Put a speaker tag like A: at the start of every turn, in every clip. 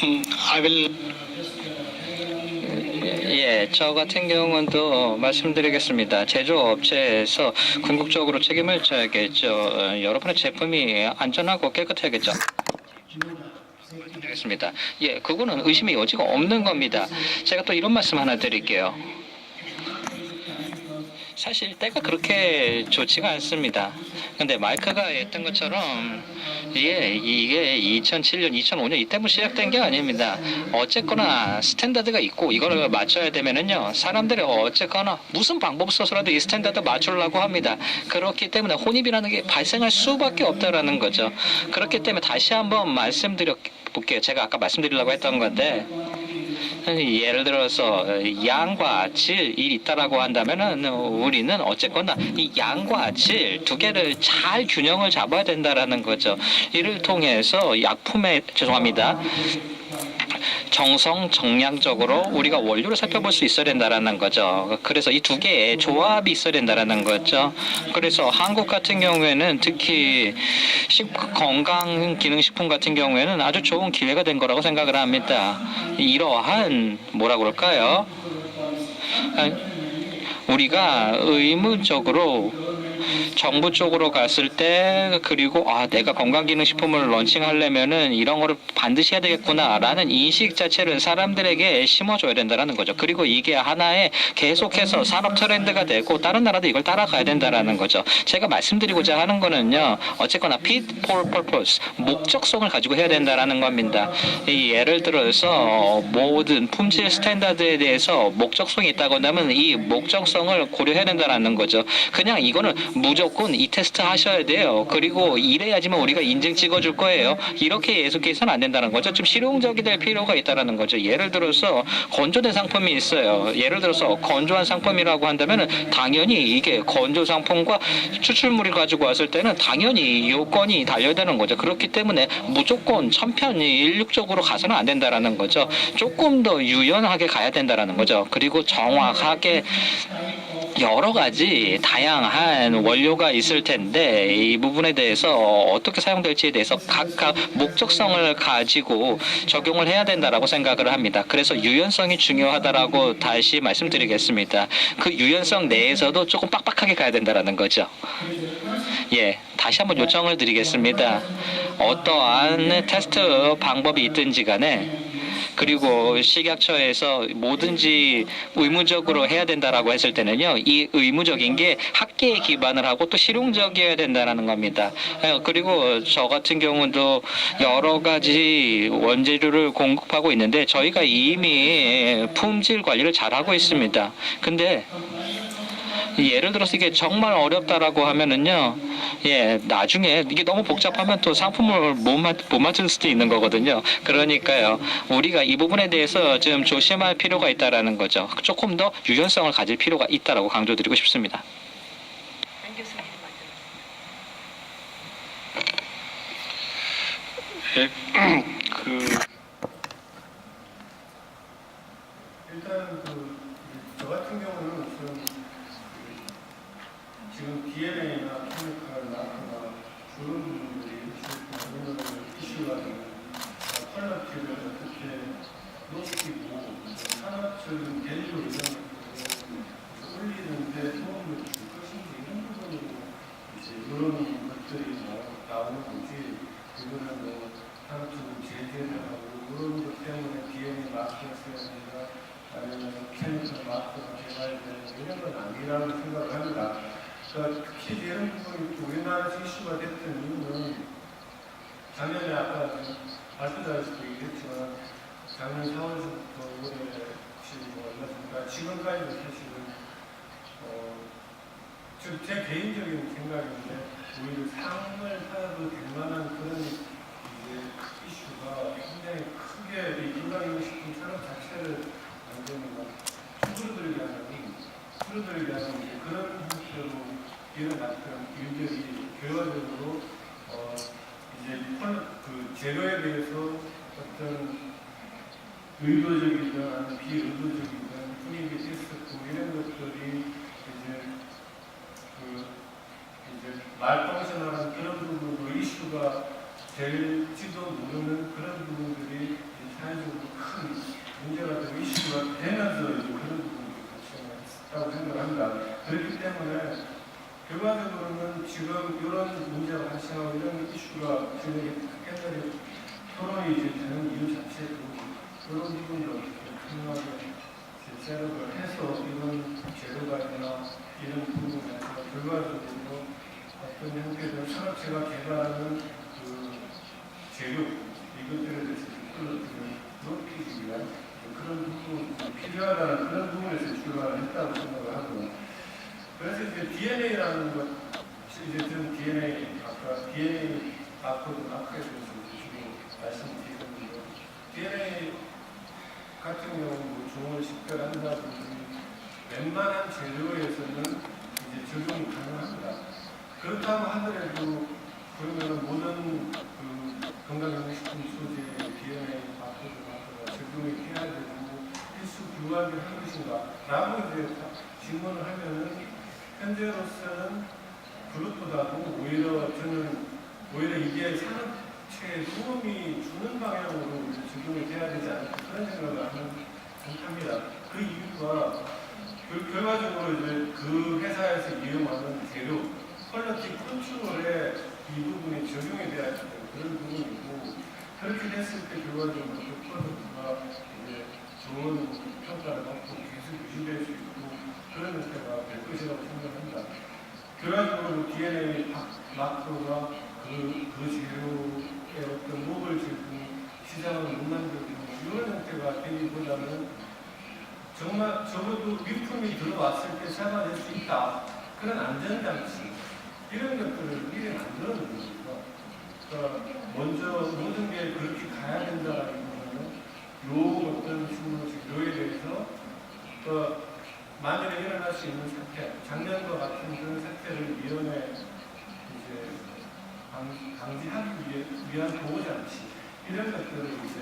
A: I will.
B: 예, 저 같은 경우는 또 말씀드리겠습니다. 제조업체에서 궁극적으로 책임을 져야겠죠. 여러분의 제품이 안전하고 깨끗해야겠죠. 되겠습니다. 예, 그거는 의심의 여지가 없는 겁니다. 제가 또 이런 말씀 하나 드릴게요. 사실 때가 그렇게 좋지가 않습니다. 근데 마이크가 했던 것처럼 이게 2007년, 2005년 이때부터 시작된 게 아닙니다. 어쨌거나 스탠다드가 있고 이거를 맞춰야 되면은요, 사람들이 어쨌거나 무슨 방법 써서라도 이 스탠다드 맞추려고 합니다. 그렇기 때문에 혼입이라는 게 발생할 수밖에 없다라는 거죠. 그렇기 때문에 다시 한번 말씀드려 볼게요. 제가 아까 말씀드리려고 했던 건데, 예를 들어서 양과 질이 있다라고 한다면은 우리는 어쨌거나 이 양과 질 두 개를 잘 균형을 잡아야 된다라는 거죠. 이를 통해서 약품에 죄송합니다. 정량적으로 우리가 원료를 살펴볼 수 있어야 된다라는 거죠. 그래서 이 두 개의 조합이 있어야 된다라는 거죠. 그래서 한국 같은 경우에는 특히 건강기능식품 같은 경우에는 아주 좋은 기회가 된 거라고 생각을 합니다. 이러한 뭐라 그럴까요? 우리가 의무적으로 정부 쪽으로 갔을 때, 그리고 내가 건강기능식품을 런칭하려면은 이런 거를 반드시 해야 되겠구나라는 인식 자체를 사람들에게 심어줘야 된다는 거죠. 그리고 이게 하나의 계속해서 산업 트렌드가 되고 다른 나라도 이걸 따라가야 된다는 거죠. 제가 말씀드리고자 하는 거는요, 어쨌거나 fit for purpose, 목적성을 가지고 해야 된다는 겁니다. 예를 들어서 모든 품질 스탠다드에 대해서 목적성이 있다고 한다면 이 목적성을 고려해야 된다는 거죠. 그냥 이거는 무조건 이 테스트 하셔야 돼요. 그리고 이래야지만 우리가 인증 찍어줄 거예요. 이렇게 계속해서는 안 된다는 거죠. 좀 실용적이 될 필요가 있다는 거죠. 예를 들어서 건조된 상품이 있어요. 예를 들어서 건조한 상품이라고 한다면 당연히 이게 건조 상품과 추출물을 가지고 왔을 때는 당연히 요건이 달려야 되는 거죠. 그렇기 때문에 무조건 천편일률적으로 가서는 안 된다는 거죠. 조금 더 유연하게 가야 된다는 거죠. 그리고 정확하게 여러 가지 다양한 원료가 있을 텐데 이 부분에 대해서 어떻게 사용될지에 대해서 각각 목적성을 가지고 적용을 해야 된다라고 생각을 합니다. 그래서 유연성이 중요하다라고 다시 말씀드리겠습니다. 그 유연성 내에서도 조금 빡빡하게 가야 된다라는 거죠. 예, 다시 한번 요청을 드리겠습니다. 어떠한 테스트 방법이 있든지 간에, 그리고 식약처에서 뭐든지 의무적으로 해야 된다라고 했을 때는요, 이 의무적인 게 학계에 기반을 하고 또 실용적이어야 된다는 겁니다. 그리고 저 같은 경우도 여러 가지 원재료를 공급하고 있는데 저희가 이미 품질 관리를 잘하고 있습니다. 근데 예를 들어서 이게 정말 어렵다라고 하면은요, 나중에 이게 너무 복잡하면 또 상품을 못 맞출 수도 있는 거거든요. 그러니까요, 우리가 이 부분에 대해서 좀 조심할 필요가 있다라는 거죠. 조금 더 유연성을 가질 필요가 있다라고 강조드리고 싶습니다.
A: 예,
C: 일단 저 같은 경우는 지금 DNA나 케미칼, 마크나 그런 부분들이 이슈가 되는 퀄러티를 어떻게 높이고 산업적인 밸류 이런 것들을 올리는데 도움을 줄 것인지 이런 부분으로 이런 것들이 나오는 거지. 이거는 산업적인 제재를 하고 그런 것 때문에 DNA 마크가 써야 된다, 아니면 케미칼 마크가 개발해야 된다, 이런 건 아니라고 생각을 합니다. 그러니까 특히 이런 부분이 우리나라에서 이슈가 됐던 이유는 작년에 아까 발표자에서도 얘기했지만 작년 4월부터 올해 얼마입니까? 지금까지도 사실은 제 개인적인 생각인데 오히려 상을 하나도 될 만한 그런 이슈가 굉장히 크게 이 건강기능식품 산업 자체를 완전히 풀어들이게 하는 그런 형태로 일어났던 일들이 결과적으로 재료에 대해서 어떤 의도적이든 아니면 비의도적이든 분위기 있었고 이런 것들이 말펑션하는 그런 부분으로 이슈가 될지도 모르는 그런 부분들이 사회적 결과적으로는 지금 이런 문제가 발생하고 이런 이슈가 굉장히 토론이 이제 되는 이유 자체도 그런 부분을 투명하게 셋업을 해서 이런 재료관이나 이런 부분에서 결과적으로 어떤 형태의 산업체가 개발하는 그 재료 이것들에 대해서 높이기 위한 그런 부분이 필요하다는 그런 부분에서 출발을 했다고 생각을 하고 그래서 이제 DNA라는 것 이제 전 DNA 아까 DNA 바코드 마크에 대해서 주로 말씀드리는데 DNA 같은 경우는 뭐 종을 식별한다든지 웬만한 재료에서는 이제 적용이 가능합니다. 그렇다고 하더라도 그러면 모든 그 건강기능식품 소재의 DNA 바코드 마크가 적용이 돼야 되고 필수 규격을 한 것인가? 라고 이제 질문을 하면은 현재로서는 그것보다도 오히려 이게 산업체에 도움이 주는 방향으로 적용이 돼야 되지 않을까 그런 생각을 합니다. 그 이유가 결과적으로 이제 그 회사에서 이용하는 재료, 퀄리티 컨트롤에 이 부분이 적용이 돼야 되는 그런 부분이고 그렇게 됐을 때 결과적으로 그 프로덕트가 이제 좋은 평가를 받고 계속 유지될 수 있고 그런 형태가 될 것이라고 생각합니다. 결과적으로 DNA 마크가 그 재료의 어떤 목을 짚고 시장을 못 만들고 이런 형태가 되기보다는 정말 적어도 위품이 들어왔을 때 잡아낼 수 있다. 그런 안전장치 이런 것들을 미리 만들어놓는 거죠. 그러니까 먼저 모든 게 그렇게 가야 된다라기보다는 요 어떤 재료에 대해서 만일에 일어날 수 있는 사태, 작년과 같은 그런 사태를 위원회 이제 방지하기 위한 보호장치 이런 것들을 이제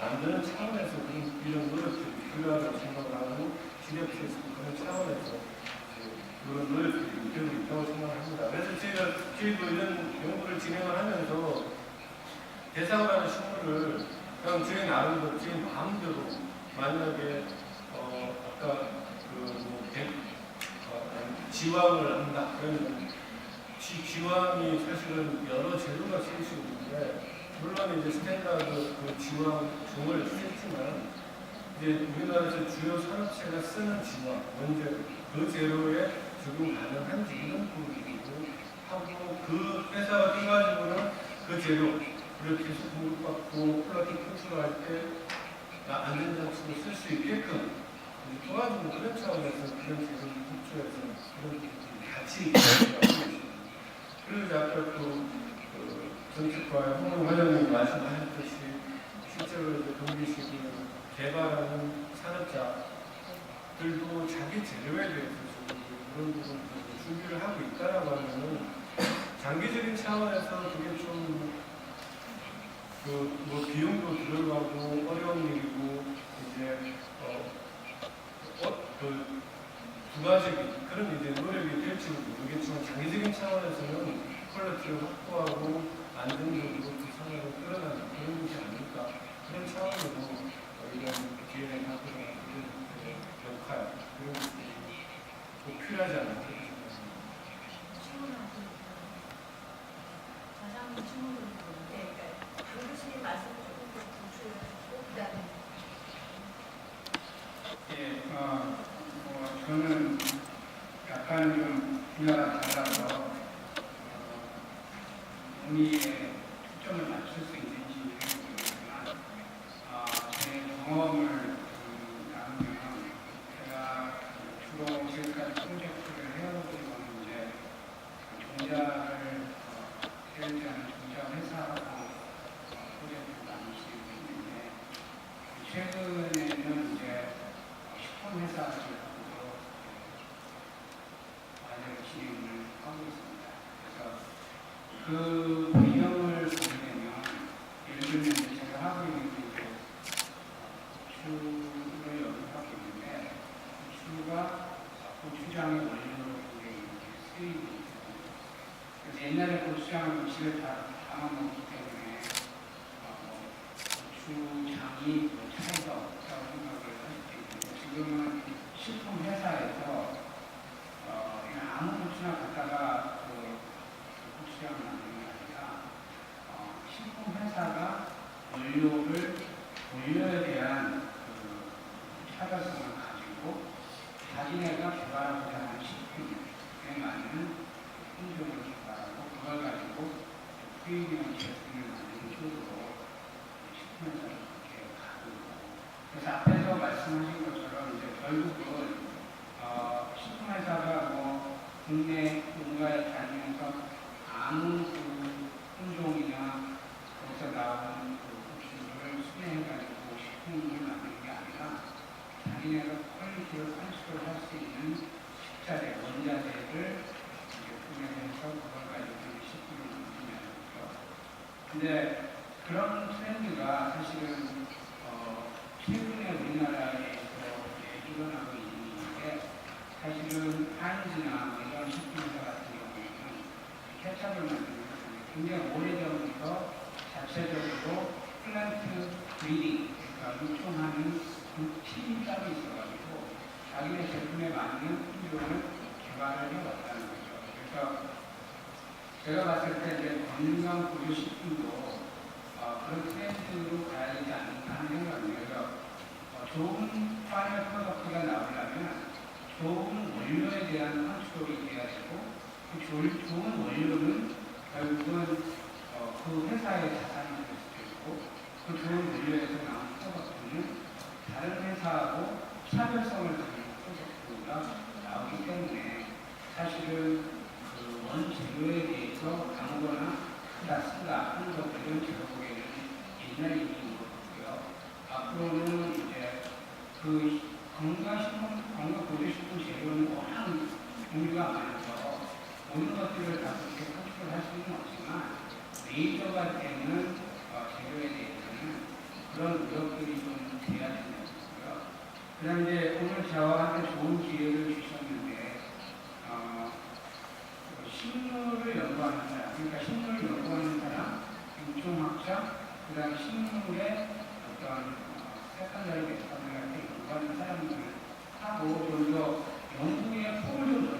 C: 만드는 차원에서 이런 노력들이 필요하다고 생각을 하고 기업체에서 그런 차원에서 그런 노력들이 되고 있다고 생각합니다. 그래서 저희도 이런 연구를 진행을 하면서 대사과라는 식물을 그냥 저희 나름대로 저희 마음대로 만약에 아까 지왕을 한다. 그러면 지왕이 사실은 여러 재료가 쓸 수 있는데 물론 이제 스탠다드 그 지왕 종을 쓰지만 이제 우리나라에서 주요 산업체가 쓰는 지왕 먼저 그 재료에 적용 가능한지 이런 부분이고 하고 그 회사가 해가지고는 그 재료를 계속 공급받고 퀄리티 컨트롤할 때 안전장치로 쓸 수 있게끔 도와주는 그런 차원에서 그런 재료를 흡수해서 그런 같이 하고 있습니다. 그리고 아까 그 정책과의 홍은 회장님 말씀하셨듯이 실제로 동기식을 개발하는 산업자들도 자기 재료에 대해서 그런 부분을 준비를 하고 있다라고 하면은 장기적인 차원에서 그게 좀 뭐 비용도 들어가고 어려운 일이고 이제 부가적인 그런 이제 노력이 될지도 모르겠지만 장기적인 차원에서는 퀄리티를 확보하고 안정적으로 그 산업을 끌어가는 그런 것이 아닐까 그런 차원으로 이런 DNA 파트너가 그런 역할 그런 것들이 꼭 필요하지 않을까 싶습니다.
A: 가장 질문을 드리는데 교수님 말씀을 조금 더 구체적으로 그다음에
D: 저는 약간 좀 분야가 달라서 논의에 초점을 맞출 수 있는지 모르겠지만 제 경험을 나누면 제가 주로 지금까지 프로젝트를 해오고 이제 종자를 대체하는 종자 회사하고 프로젝트를 많이 진행을 했는데 최근에는 이제 식품회사 쪽으로 과제를 진행을 하고 있습니다. 그래서 그 배경을 보게 되면 예를 들면 제가 하고 있는 게 고추를 연구하고 있는데 고추가 고추장의 원료로 쓰이고 있거든요. 그래서 옛날에 고추장을 집에 다 담아먹기 때문에 고추장이 차이가 없다고 생각을 할 수도 있는데 지금은 식품 회사에서 아무 고추나 갖다가 고추장을 만드는 게 아니라 식품 회사가 원료를 원료에 대한 차별성을 가지고 자기네가 개발하고자 하는 식품에 맞는 품종을 개발하고 그걸 가지고 프리미엄 제품을 만드는 쪽으로 식품회사를 그렇게 가고 있고 그래서 앞에서 말씀하신 것처럼 이제 결국은 식품회사가 국내 농가에 다니면서 아무 품종이나 거기서 나오는 고추를 수매해가지고 식품을 만드는 게 아니라 자기네가 퀄리티를 산출을 할 수 있는 식자재, 원자재를 구매해서 그걸 가지고 식품을 만드는 거죠. 근데 그런 트렌드가 사실은 최근에 우리나라에서 일어나고 있는 게 사실은 하인즈나 이런 식품회사 같은 경우에는 케첩을 만드는 것은 굉장히 오래전부터 자체적으로 플란트 브리딩, 그러니까 유통하는 팀이 따로 있어가지고 자기네 제품에 맞는 품종을 개발을 해왔다는 거죠. 그래서 제가 봤을 때 이제 건강 보조 식품도 그런 트렌드로 가야 되지 않을까 하는 생각입니다. 그래서 좋은 파이널 프로덕트가 나오려면 좋은 원료에 대한 컨트롤이 돼야 되고 그 좋은 원료는 결국은 그 회사의 자산이 될 수도 있고 그 좋은 원료에서 나온 프로덕트는 다른 회사하고 차별성을 가진 프로덕트가 나오기 때문에 사실은 그 원재료에 대해서 아무거나 크다 쓰다 하는 것들은 제가 보기에는 옛날 얘기인 것 같고요. 앞으로는 이제 그 건강보조식품 재료는 워낙 종류가 많아서 모든 것들을 다 그렇게 컨트롤할 수는 없지만 메이저가 되는 재료에 대해서는 그런 노력들이 좀 돼야 된다고 보고요. 그 다음에 이제 오늘 저한테 좋은 기회를 주셨는데 식물을 연구하는 사람, 그러니까 식물을 연구하는 사람, 육종학자, 그 다음에 식물의 어떤 세컨더리 메커니즘을 연구하는 사람들을 하고 좀 더 연구의 폭을 좀